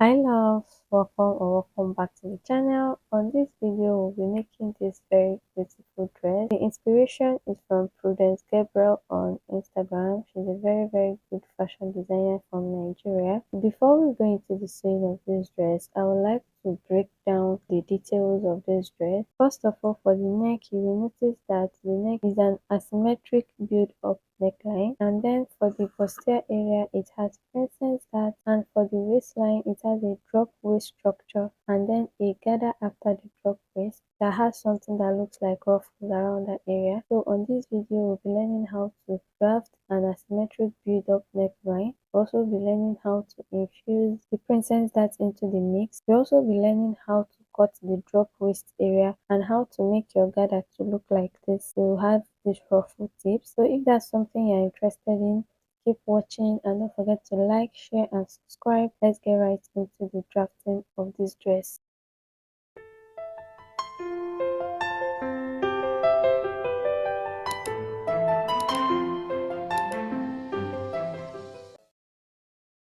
Hi loves, welcome or welcome back to the channel. On this video, we'll be making this very beautiful dress. The inspiration is from Prudence Gabriel on Instagram. She's a very good fashion designer from Nigeria. Before we go into the sewing of this dress, I would like to break down the details of this dress. First of all, for the neck, you will notice that the neck is an asymmetric build-up neckline, and then for the posterior area it has princess cut, and for the waistline it has a drop waist structure and then a gather after the drop waist that has something that looks like ruffles around that area. So on this video we'll be learning how to craft an asymmetric build up neckline. We'll also be learning how to infuse the princess cut into the mix. We'll also be learning how to cut the drop waist area and how to make your gather to look like this. You'll have these ruffle tips. So if that's something you're interested in, keep watching and don't forget to like, share and subscribe. Let's get right into the drafting of this dress.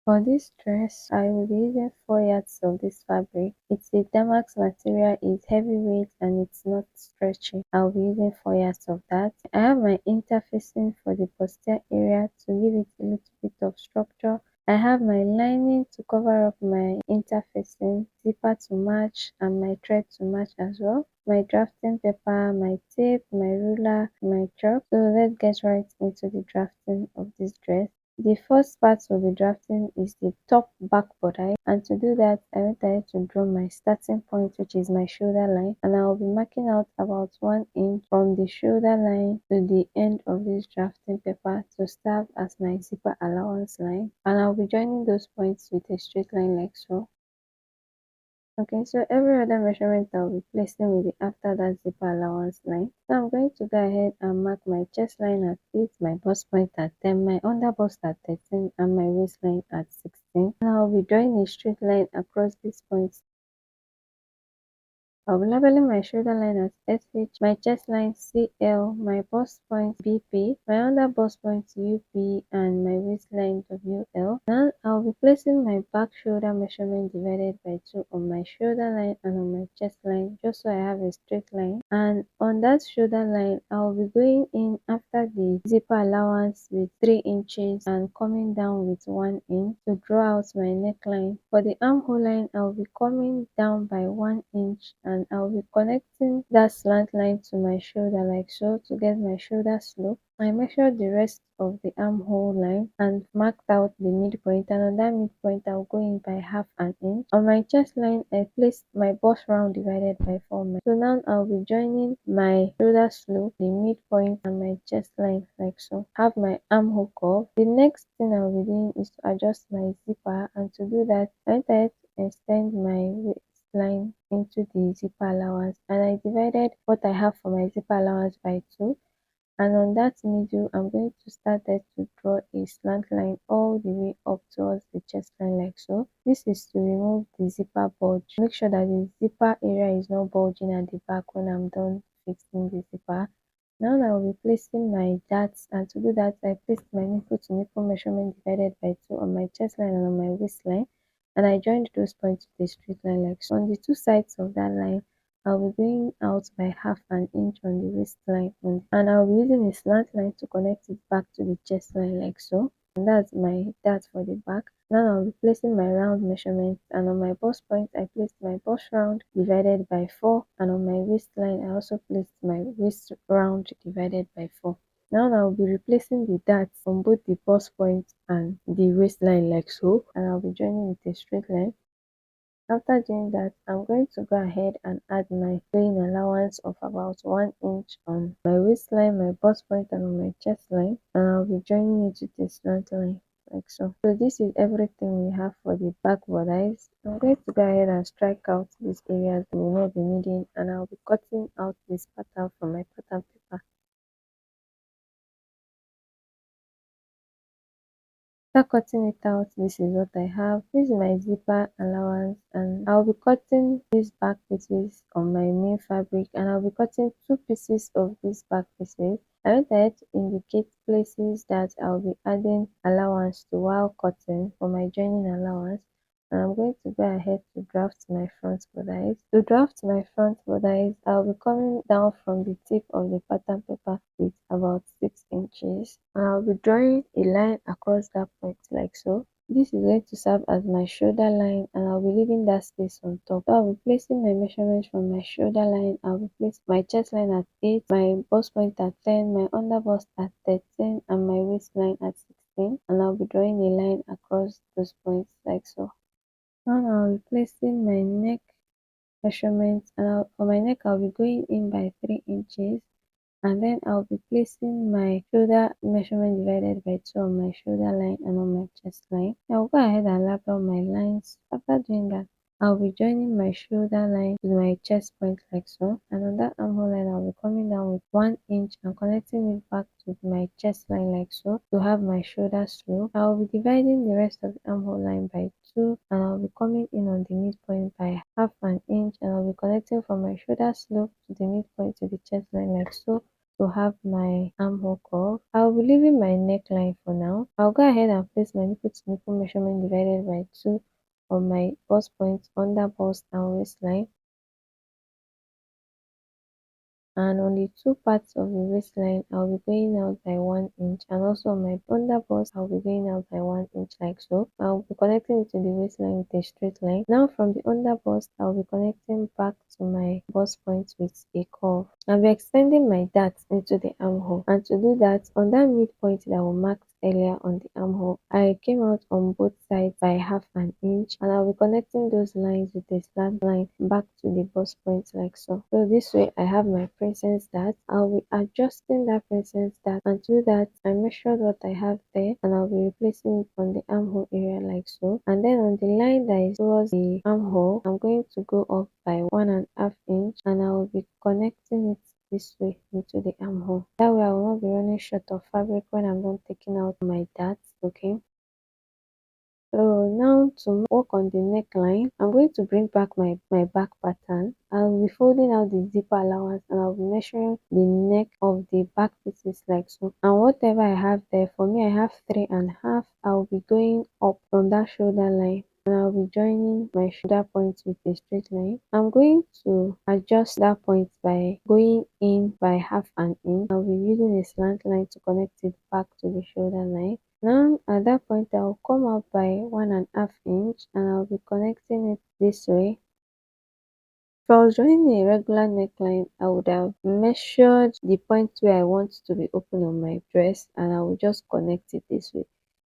For this dress, I will be using 4 yards of this fabric. It's a damask material, it's heavyweight and it's not stretchy. I'll be using 4 yards of that. I have my interfacing for the posterior area to give it a little bit of structure. I have my lining to cover up my interfacing, zipper to match and my thread to match as well. My drafting paper, my tape, my ruler, my chalk. So let's get right into the drafting of this dress. The first part we'll be drafting is the top back bodice, and to do that I went ahead to draw my starting point, which is my shoulder line, and I will be marking out about 1 inch from the shoulder line to the end of this drafting paper to serve as my zipper allowance line, and I'll be joining those points with a straight line like so. Okay, so every other measurement I'll be placing will be after that zipper allowance line. So I'm going to go ahead and mark my chest line at 8, my bust point at 10, my under bust at 13, and my waistline at 16. And I'll be drawing a straight line across these points. I'll be labeling my shoulder line as SH, my chest line CL, my bust point BP, my under bust point UP, and my waistline WL. Now I'll be placing my back shoulder measurement divided by 2 on my shoulder line and on my chest line, just so I have a straight line. And on that shoulder line, I'll be going in after the zipper allowance with 3 inches and coming down with 1 inch to draw out my neckline. For the armhole line, I'll be coming down by 1 inch and I'll be connecting that slant line to my shoulder like so to get my shoulder slope. I measured the rest of the armhole line and marked out the midpoint, and on that midpoint I'll go in by half an inch. On my chest line I placed my bust round divided by 4. So now I'll be joining my shoulder slope, the midpoint and my chest line like so. Have my armhole curve. The next thing I'll be doing is to adjust my zipper, and to do that I went ahead to extend my waistline into the zipper allowance, and I divided what I have for my zipper allowance by 2, and on that middle I'm going to start there to draw a slant line all the way up towards the chest line like so. This is to remove the zipper bulge. Make sure that the zipper area is not bulging at the back when I'm done fixing the zipper. Now I will be placing my darts, and to do that I placed my nipple to nipple measurement divided by 2 on my chest line and on my waistline, and I joined those points with a straight line like so. On the 2 sides of that line I'll be going out by half an inch on the waistline, and I'll be using a slant line to connect it back to the chest line like so. And that's my dart for the back. Now I'll be placing my round measurement, and on my bust point I placed my bust round divided by 4, and on my waistline I also placed my waist round divided by 4. Now I'll be replacing the darts on both the bust point and the waistline like so, and I'll be joining with a straight line. After doing that, I'm going to go ahead and add my sewing allowance of about 1 inch on my waistline, my bust point and on my chest line, and I'll be joining it with a slant line like so. So this is everything we have for the back bodice. I'm going to go ahead and strike out these areas we will not be needing, and I'll be cutting out this pattern from my pattern paper. After cutting it out, this is what I have. This is my zipper allowance, and I'll be cutting these back pieces on my main fabric, and I'll be cutting 2 pieces of these back pieces. I went ahead to indicate places that I'll be adding allowance to while cutting for my joining allowance. and I'm going to go ahead to draft my front bodice. To draft my front bodice, I'll be coming down from the tip of the pattern paper with about 6 inches, and I'll be drawing a line across that point like so. This is going to serve as my shoulder line, and I'll be leaving that space on top. So I'll be placing my measurements from my shoulder line. I'll be placing my chest line at 8, my bust point at 10, my under bust at 13, and my waistline at 16. And I'll be drawing a line across those points like so. Now I'll be placing my neck measurements, and for my neck I'll be going in by 3 inches, and then I'll be placing my shoulder measurement divided by 2 on my shoulder line and on my chest line. I'll go ahead and lap out my lines. After doing that, I'll be joining my shoulder line to my chest point like so, and on that armhole line I'll be coming down with 1 inch and connecting it back to my chest line like so to have my shoulder slope. I'll be dividing the rest of the armhole line by 2, and I'll be coming in on the midpoint by half an inch, and I'll be connecting from my shoulder slope to the midpoint to the chest line like so to have my armhole curve. I'll be leaving my neckline for now. I'll go ahead and place my nipple to nipple measurement divided by 2 on my bust point, under bust and waistline. And on the two parts of the waistline, I'll be going out by 1 inch, and also on my under bust, I'll be going out by 1 inch like so. I'll be connecting it to the waistline with a straight line. Now from the under bust, I'll be connecting back to my bust point with a curve. I'll be extending my dart into the armhole, and to do that, on that midpoint that we marked earlier on the armhole, I came out on both sides by half an inch, and I'll be connecting those lines with a slant line back to the bust point like so. So this way I have my princess dart. I'll be adjusting that princess dart, and to do that I measured what I have there, and I'll be replacing it on the armhole area like so. And then on the line that is towards the armhole, I'm going to go up by 1.5 inch, and I will be connecting it this way into the armhole. That way I will not be running short of fabric when I'm done taking out my darts. Okay, so now to work on the neckline, I'm going to bring back my back pattern. I'll be folding out the zipper allowance, and I'll be measuring the neck of the back pieces like so. And whatever I have there, for me I have 3.5. I'll be going up from that shoulder line, and I'll be joining my shoulder point with a straight line. I'm going to adjust that point by going in by half an inch. I'll be using a slant line to connect it back to the shoulder line. Now at that point I'll come out by 1.5 inch, and I'll be connecting it this way. If I was drawing a regular neckline, I would have measured the point where I want to be open on my dress, and I will just connect it this way.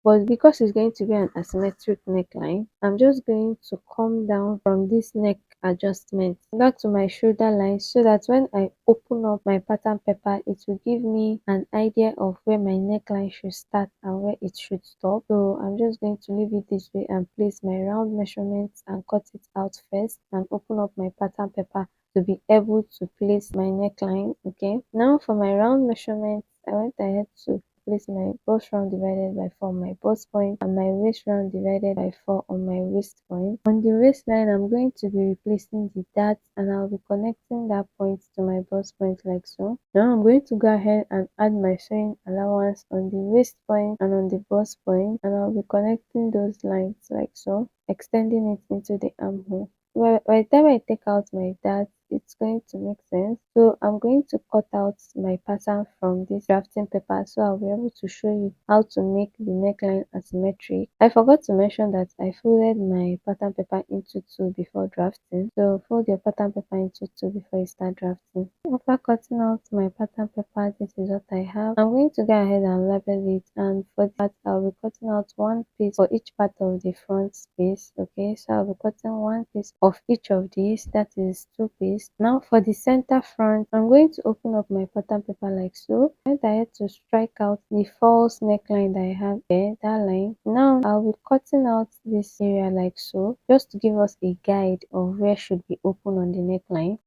But because it's going to be an asymmetric neckline, I'm just going to come down from this neck adjustment back to my shoulder line, so that when I open up my pattern paper, it will give me an idea of where my neckline should start and where it should stop. So I'm just going to leave it this way and place my round measurements and cut it out first, and open up my pattern paper to be able to place my neckline. Okay, now for my round measurements, I went ahead to place my bust round divided by 4 on my bust point, and my waist round divided by 4 on my waist point. On the waistline, I'm going to be replacing the dart, and I'll be connecting that point to my bust point like so. Now I'm going to go ahead and add my sewing allowance on the waist point and on the bust point, and I'll be connecting those lines like so, extending it into the armhole. Well, by the time I take out my dart, it's going to make sense. So I'm going to cut out my pattern from this drafting paper, so I'll be able to show you how to make the neckline asymmetric. I forgot to mention that I folded my pattern paper into 2 before drafting. So fold your pattern paper into 2 before you start drafting. After cutting out my pattern paper, this is what I have. I'm going to go ahead and label it, and for that I'll be cutting out 1 piece for each part of the front piece. Okay, so I'll be cutting 1 piece of each of these, that is 2 pieces. Now for the center front, I'm going to open up my pattern paper like so. I had to strike out the false neckline that I have there, that line. Now I'll be cutting out this area like so, just to give us a guide of where should be open on the neckline.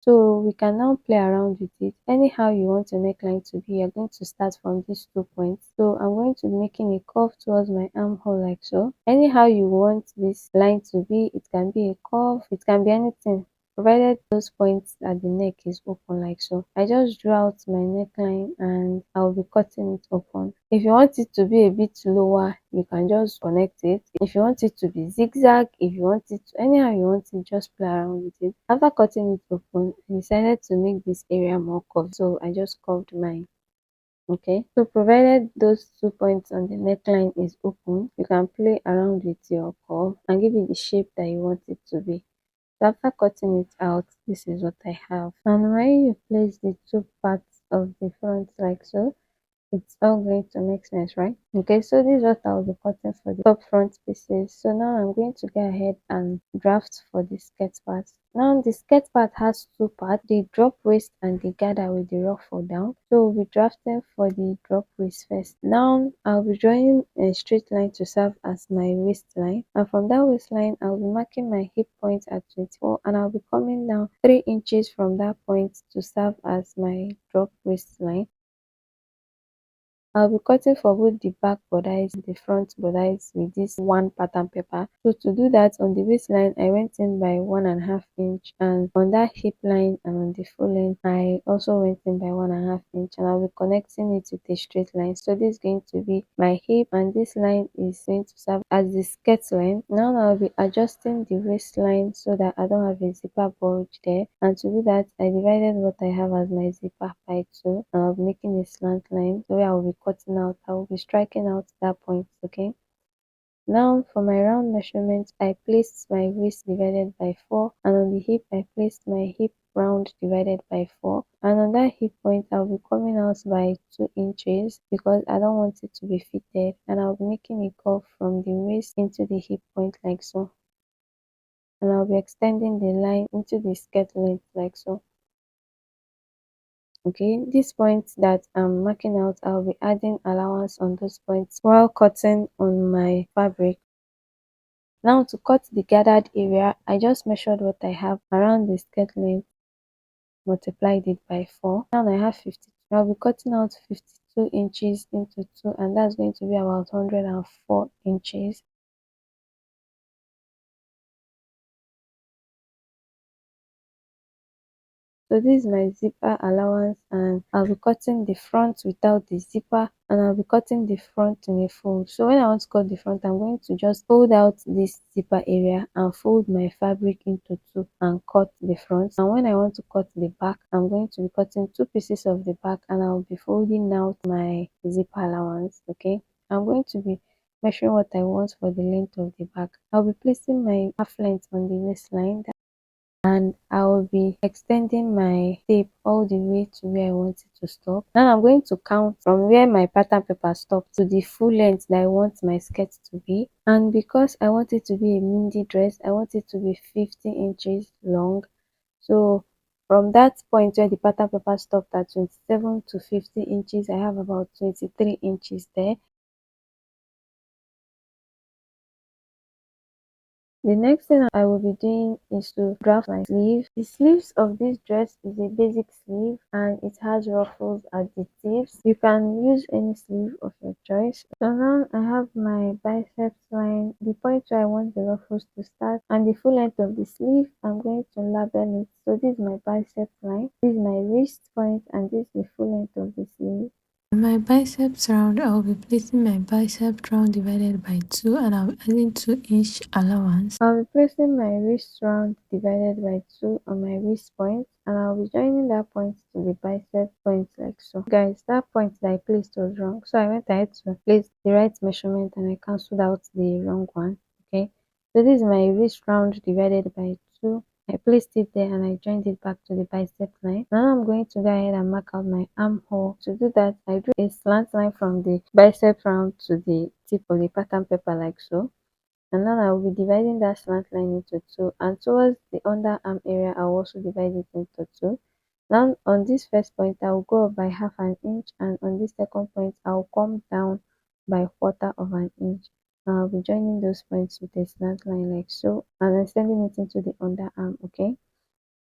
So we can now play around with it. Anyhow you want your neckline to be, you're going to start from these 2 points. So I'm going to be making a curve towards my armhole like so. Anyhow you want this line to be, it can be a curve, it can be anything. provided those points at the neck is open like so. I just drew out my neckline and I'll be cutting it open. If you want it to be a bit lower, you can just connect it. If you want it to be zigzag, if you want it to anyhow you want it, just play around with it. After cutting it open, I decided to make this area more curved, so I just curved mine. Okay, so provided those 2 points on the neckline is open, you can play around with your curve and give it the shape that you want it to be. So after cutting it out, this is what I have. And when you place the two parts of the front like so, it's all going to make sense, right? Okay, so this is what I'll be cutting for the top front pieces. So now I'm going to go ahead and draft for the skirt part. Now the skirt part has two parts, the drop waist and the gather with the ruffle down. So we'll be drafting for the drop waist first. Now I'll be drawing a straight line to serve as my waistline, and from that waistline I'll be marking my hip point at 24, and I'll be coming down 3 inches from that point to serve as my drop waistline. I'll be cutting for both the back bodice and the front bodice with this one pattern paper. So to do that, on the waistline I went in by 1.5 inch, and on that hip line and on the full length I also went in by 1.5 inch, and I'll be connecting it with a straight line. So this is going to be my hip, and this line is going to serve as the skirt line. Now I'll be adjusting the waistline so that I don't have a zipper bulge there, and to do that I divided what I have as my zipper by 2, and I'll be making a slant line. So where I will be cutting out, I will be striking out that point. Okay, now for my round measurement, I placed my waist divided by 4, and on the hip I placed my hip round divided by 4, and on that hip point I'll be coming out by 2 inches because I don't want it to be fitted, and I'll be making a curve from the waist into the hip point like so, and I'll be extending the line into the skirt length like so. Okay, these points that I'm marking out, I'll be adding allowance on those points while cutting on my fabric. Now to cut the gathered area, I just measured what I have around the skirt length, multiplied it by 4. Now I have 52. I'll be cutting out 52 inches into 2, and that's going to be about 104 inches. So this is my zipper allowance, and I'll be cutting the front without the zipper, and I'll be cutting the front in a fold. So when I want to cut the front, I'm going to just fold out this zipper area and fold my fabric into 2 and cut the front. And when I want to cut the back, I'm going to be cutting 2 pieces of the back, and I'll be folding out my zipper allowance. Okay, I'm going to be measuring what I want for the length of the back. I'll be placing my half length on the waistline, and I will be extending my tape all the way to where I want it to stop. Now I'm going to count from where my pattern paper stops to the full length that I want my skirt to be, and because I want it to be a midi dress, I want it to be 50 inches long. So from that point where the pattern paper stopped at 27 to 50 inches, I have about 23 inches there. The next thing I will be doing is to draft my sleeve. The sleeves of this dress is a basic sleeve, and it has ruffles at the tips. You can use any sleeve of your choice. So now I have my biceps line, the point where I want the ruffles to start, and the full length of the sleeve. I'm going to label it. So this is my bicep line, this is my wrist point, and this is the full length of the sleeve. My biceps round, I'll be placing my bicep round divided by 2, and I'll be adding 2-inch allowance. I'll be placing my wrist round divided by 2 on my wrist point, and I'll be joining that point to the bicep point like so. Guys, that point that I placed was wrong, so I went ahead to place the right measurement and I cancelled out the wrong one. Okay, so this is my wrist round divided by 2. I placed it there and I joined it back to the bicep line. Now I'm going to go ahead and mark out my armhole. To do that, I drew a slant line from the bicep round to the tip of the pattern paper like so. And now I will be dividing that slant line into 2, and towards the underarm area I will also divide it into 2. Now on this first point I will go up by half an inch, and on this second point I will come down by 1/4 of an inch. Now I'll be joining those points with a slant line like so, and then sending it into the underarm. Okay,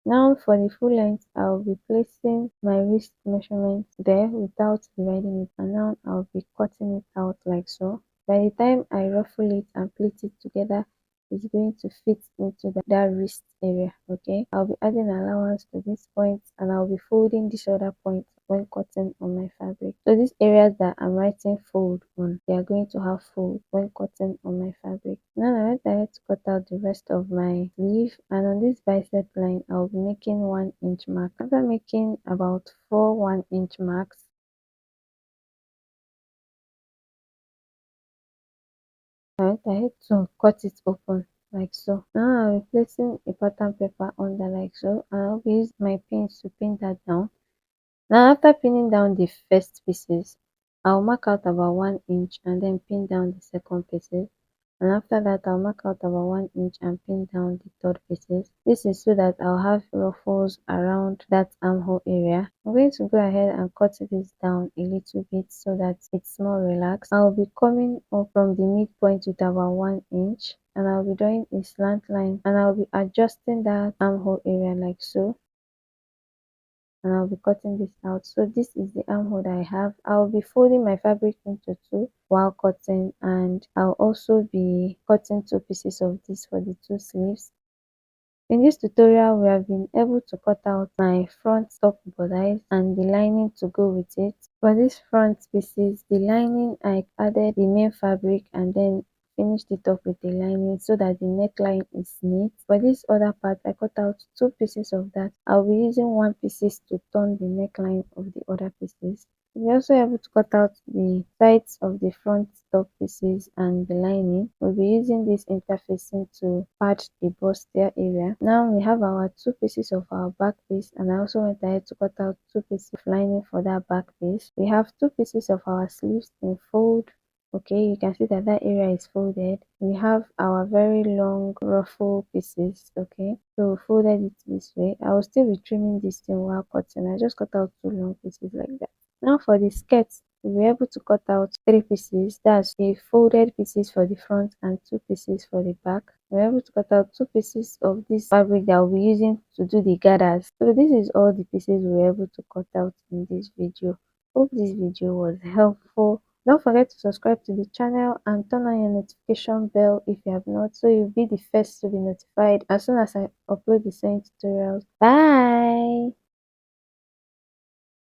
now for the full length, I'll be placing my wrist measurement there without dividing it, and now I'll be cutting it out like so. By the time I ruffle it and pleat it together, is going to fit into that wrist area. Okay, I'll be adding allowance to this point, and I'll be folding this other point when cutting on my fabric. So these areas that I'm writing fold on, they are going to have fold when cutting on my fabric. Now I went ahead to cut out the rest of my sleeve, and on this bicep line I'll be making 1 inch mark. After making about 4 1-inch marks, I went ahead to cut it open like so. Now I'll be placing a pattern paper under like so, and I'll be using my pins to pin that down. Now after pinning down the first pieces, I'll mark out about 1 inch and then pin down the second pieces. And after that, I'll mark out about 1 inch and pin down the third pieces. This is so that I'll have ruffles around that armhole area. I'm going to go ahead and cut this down a little bit so that it's more relaxed. I'll be coming up from the midpoint with about 1 inch, and I'll be drawing a slant line, and I'll be adjusting that armhole area like so, and I'll be cutting this out. So this is the armhole that I have. I'll be folding my fabric into two while cutting, and I'll also be cutting two pieces of this for the two sleeves. In this tutorial, we have been able to cut out my front top bodice and the lining to go with it. For this front pieces, the lining, I added the main fabric and then finished it up with the lining so that the neckline is neat. For this other part, I cut out two pieces of that. I'll be using one pieces to turn the neckline of the other pieces. We're also able to cut out the sides of the front top pieces and the lining. We'll be using this interfacing to pad the bustier area. Now we have our two pieces of our back piece, and I also went ahead to cut out two pieces of lining for that back piece. We have two pieces of our sleeves in fold. Okay, you can see that that area is folded. We have our very long ruffle pieces. Okay, so we folded it this way. I will still be trimming this thing while cutting. I just cut out two long pieces like that. Now for the skirt, we'll be able to cut out three pieces. That's the folded pieces for the front and two pieces for the back. We're able to cut out two pieces of this fabric that we'll be using to do the gathers. So this is all the pieces we were able to cut out in this video. Hope this video was helpful. Don't forget to subscribe to the channel and turn on your notification bell if you have not, so you'll be the first to be notified as soon as I upload the same tutorials. Bye!